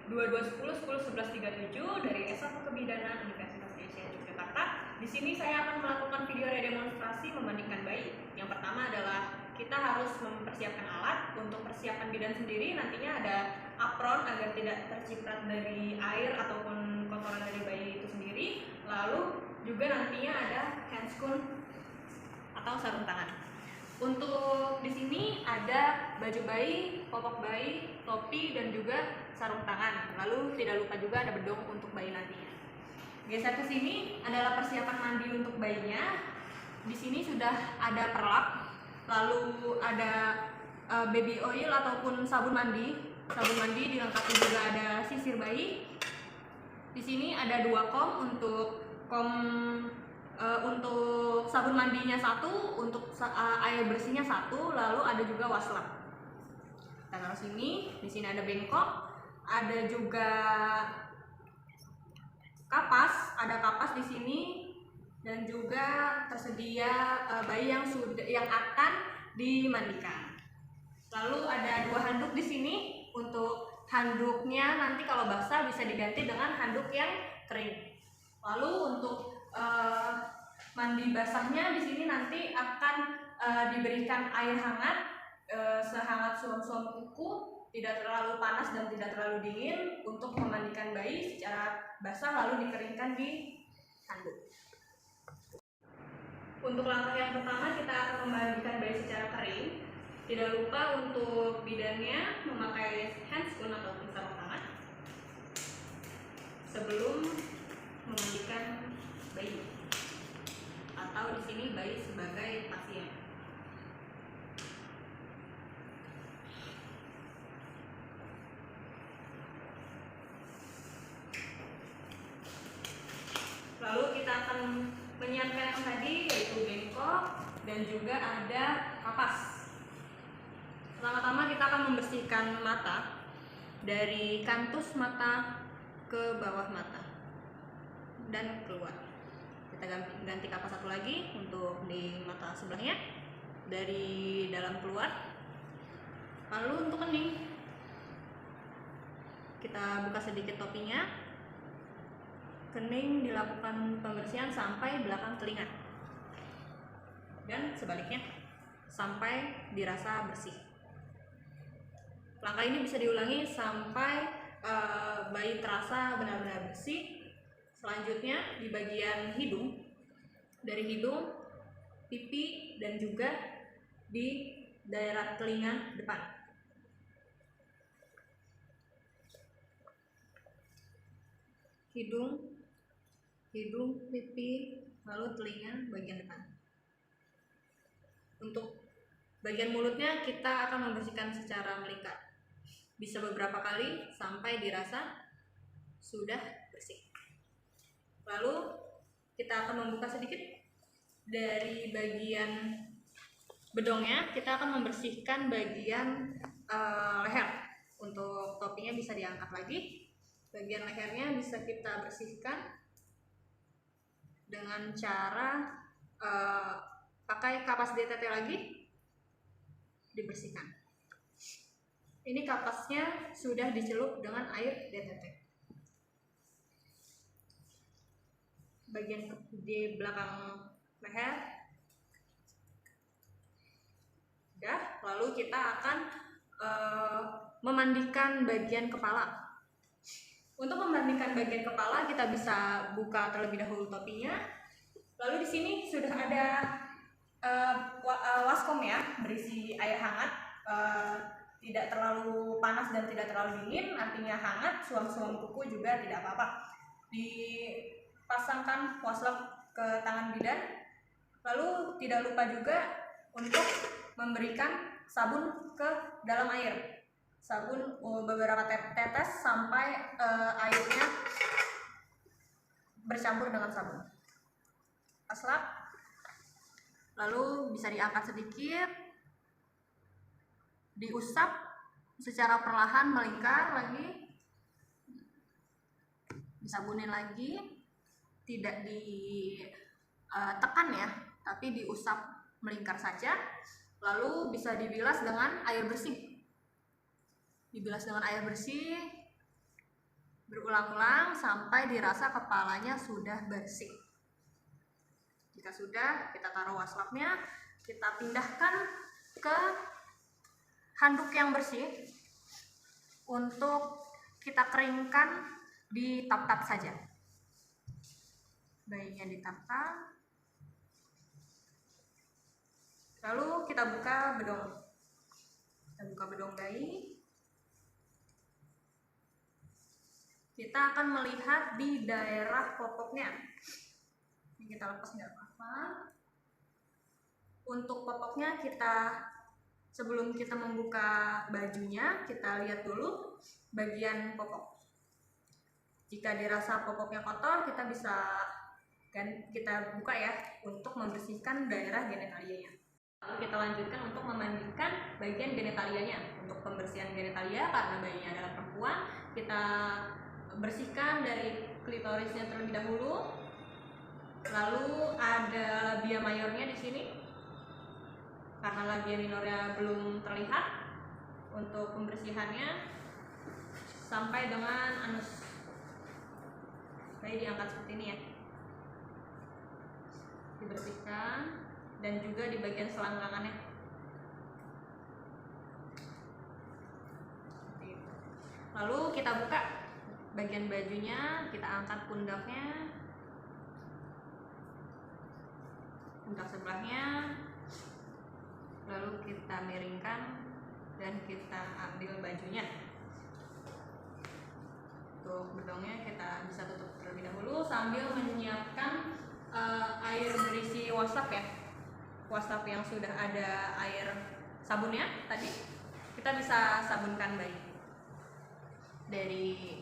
2210 101137 dari S1 Kebidanan Universitas Asia Yogyakarta. Di sini saya akan melakukan video redemonstrasi membandingkan bayi. Yang pertama adalah kita harus mempersiapkan alat. Untuk persiapan bidan sendiri nantinya ada apron agar tidak terciprat dari air ataupun kotoran dari bayi itu sendiri. Lalu juga nantinya ada handscoon atau sarung tangan. Untuk di sini ada baju bayi, popok bayi, topi, dan juga sarung tangan. Lalu tidak lupa juga ada bedong untuk bayi nantinya. Geser ke sini adalah persiapan mandi untuk bayinya. Di sini sudah ada perlak, lalu ada baby oil ataupun sabun mandi. Sabun mandi dilengkapi juga ada sisir bayi. Di sini ada 2 kom untuk untuk sabun mandinya 1, untuk air bersihnya 1, lalu ada juga waslap. Kita taruh sini. Di sini ada bengkok, ada juga kapas, di sini, dan juga tersedia bayi yang akan dimandikan. Lalu ada 2 handuk di sini. Untuk handuknya nanti kalau basah bisa diganti dengan handuk yang kering. Lalu untuk mandi basahnya di sini nanti akan diberikan air hangat, sehangat suam-suam kuku, tidak terlalu panas dan tidak terlalu dingin, untuk memandikan bayi secara basah lalu dikeringkan di handuk. Untuk langkah yang pertama kita akan memandikan bayi secara kering. Tidak lupa untuk bidannya memakai handscoon ataupun sarung tangan sebelum memandikan bayi, atau di sini bayi sebagai pasien. Lalu kita akan menyiapkan yang tadi, yaitu bengkok dan juga ada kapas. Pertama-tama kita akan membersihkan mata dari kantus mata ke bawah mata dan keluar. Kita ganti kapas satu lagi untuk di mata sebelahnya, dari dalam keluar. Lalu untuk kening, kita buka sedikit topinya. Kening dilakukan pembersihan sampai belakang telinga, dan sebaliknya sampai dirasa bersih. Langkah ini bisa diulangi sampai bayi terasa benar-benar bersih. Selanjutnya di bagian hidung, dari hidung, pipi, dan juga di daerah telinga depan. Hidung, pipi, lalu telinga bagian depan. Untuk bagian mulutnya kita akan membersihkan secara melingkar, bisa beberapa kali sampai dirasa sudah bersih. Lalu kita akan membuka sedikit dari bagian bedongnya. Kita akan membersihkan bagian leher. Untuk topinya bisa diangkat lagi. Bagian lehernya bisa kita bersihkan dengan cara pakai kapas DTT lagi, dibersihkan. Ini kapasnya sudah dicelup dengan air DTT. Bagian di belakang leher udah. Lalu kita akan memandikan bagian kepala. Untuk memandikan bagian kepala kita bisa buka terlebih dahulu topinya. Lalu di sini sudah ada waskom ya, berisi air hangat, tidak terlalu panas dan tidak terlalu dingin, artinya hangat. Suam-suam kuku juga tidak apa-apa. Dipasangkan waslap ke tangan bidan. Lalu tidak lupa juga untuk memberikan sabun ke dalam air. Sabun beberapa tetes sampai airnya bercampur dengan sabun. Waslap. Lalu bisa diangkat sedikit, diusap secara perlahan melingkar lagi, disabunin lagi, tidak ditekan ya, tapi diusap melingkar saja. Lalu bisa dibilas dengan air bersih. Dibilas dengan air bersih berulang-ulang sampai dirasa kepalanya sudah bersih. Jika sudah, kita taruh waslapnya, kita pindahkan ke handuk yang bersih untuk kita keringkan di tap-tap saja. Bayinya ditap-tap, lalu kita buka bedong. Kita buka bedong bayi. Kita akan melihat di daerah popoknya. Ini kita lepas nggak apa-apa. Untuk popoknya sebelum kita membuka bajunya, kita lihat dulu bagian popok. Jika dirasa popoknya kotor, kita buka ya untuk membersihkan daerah genitalianya. Lalu kita lanjutkan untuk memandikan bagian genitalianya. Untuk pembersihan genitalia, karena bayinya adalah perempuan, kita bersihkan dari klitorisnya terlebih dahulu. Lalu ada labia mayornya di sini. Karena labia minornya belum terlihat, untuk pembersihannya sampai dengan anus. Bayi diangkat seperti ini ya. Dibersihkan, dan juga di bagian selangkangannya. Lalu kita buka bagian bajunya, kita angkat pundaknya, pundak sebelahnya, lalu kita miringkan dan kita ambil bajunya. Untuk bedongnya kita bisa tutup terlebih dahulu sambil menyiapkan air berisi waslap ya. Waslap yang sudah ada air sabunnya tadi, kita bisa sabunkan bayi dari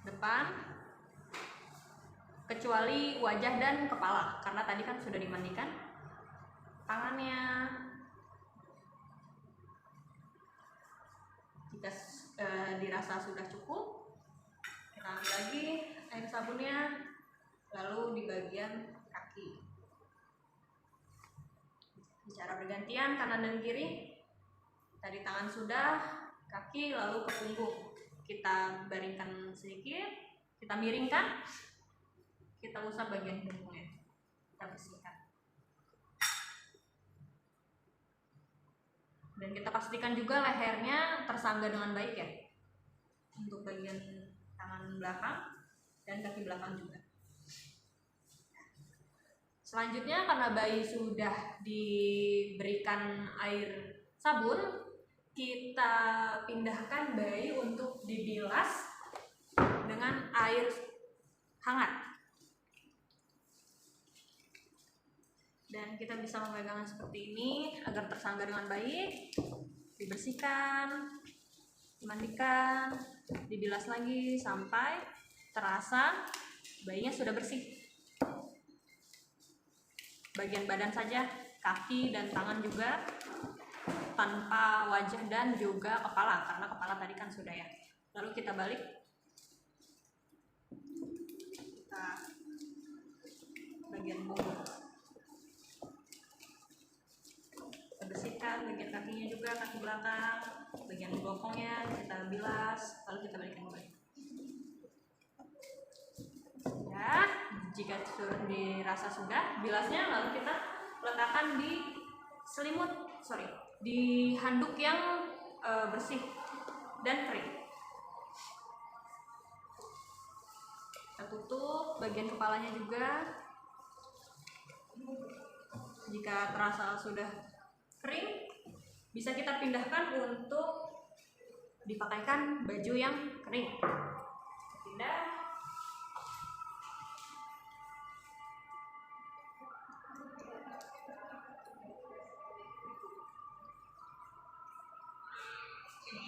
depan, kecuali wajah dan kepala, karena tadi kan sudah dimandikan. Tangannya, jika dirasa sudah cukup, kita ambil lagi air sabunnya, lalu di bagian kaki secara bergantian, kanan dan kiri. Tadi tangan sudah, kaki, lalu ke punggung. Kita baringkan sedikit, kita miringkan, kita usap bagian punggungnya, kita bersihkan. Dan kita pastikan juga lehernya tersangga dengan baik ya, untuk bagian tangan belakang dan kaki belakang juga. Selanjutnya, karena bayi sudah diberikan air sabun, kita pindahkan bayi untuk dibilas dengan air hangat. Dan kita bisa memegangnya seperti ini agar tersangga dengan baik. Dibersihkan, dimandikan, dibilas lagi sampai terasa bayinya sudah bersih. Bagian badan saja, kaki dan tangan juga, tanpa wajah dan juga kepala, karena kepala tadi kan sudah ya. Lalu kita balik, kita bagian punggung, kita bersihkan bagian kakinya juga, kaki belakang, bagian bokongnya kita bilas, lalu kita balikan kembali. Ya, jika dirasa sudah bilasnya, lalu kita letakkan di di handuk yang bersih dan kering. Kita tutup bagian kepalanya juga. Jika terasa sudah kering, bisa kita pindahkan untuk dipakaikan baju yang kering. Pindah.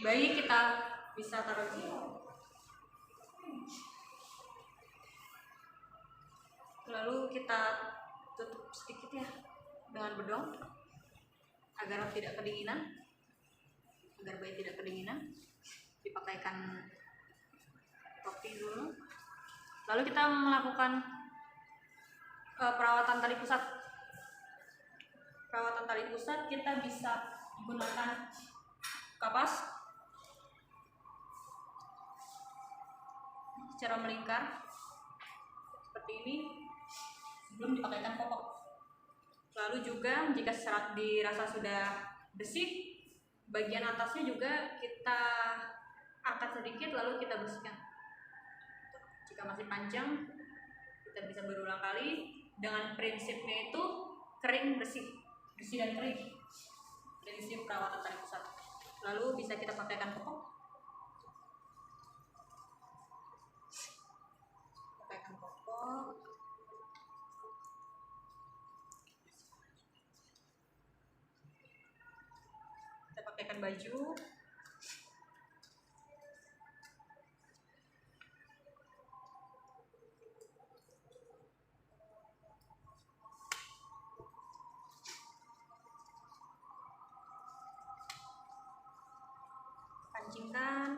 Bayi kita bisa taruh di sini. Lalu kita tutup sedikit ya dengan bedong agar tidak kedinginan, agar bayi tidak kedinginan. Dipakaikan topi dulu. Lalu kita melakukan perawatan tali pusat. Perawatan tali pusat kita bisa menggunakan kapas. secara melingkar seperti ini sebelum dipakaikan popok. Lalu juga jika serat dirasa sudah bersih, bagian atasnya juga kita angkat sedikit lalu kita bersihkan. Jika masih panjang, kita bisa berulang kali dengan prinsipnya itu kering bersih, bersih dan kering. Prinsip perawatan tarik pusat. Lalu bisa kita pakaikan popok. Pakaikan popok. Kita pakaikan baju. Pancingkan,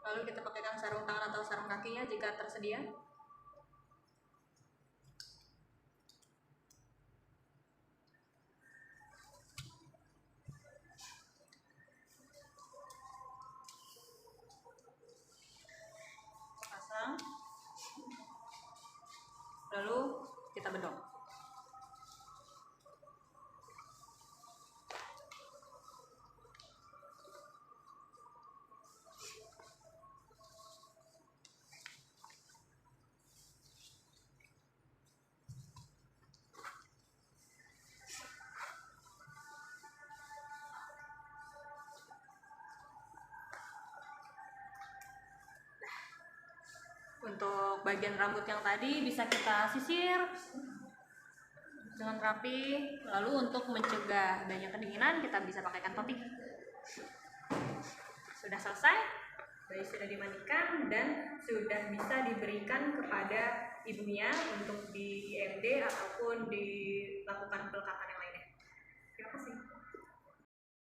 lalu kita pakaikan sarung tangan atau sarung kakinya jika tersedia. Pasang, lalu kita bedok. Untuk bagian rambut yang tadi bisa kita sisir dengan rapi. Lalu untuk mencegah adanya kedinginan kita bisa pakaikan topi. Sudah selesai, bayi sudah dimandikan dan sudah bisa diberikan kepada ibunya untuk di IMD ataupun di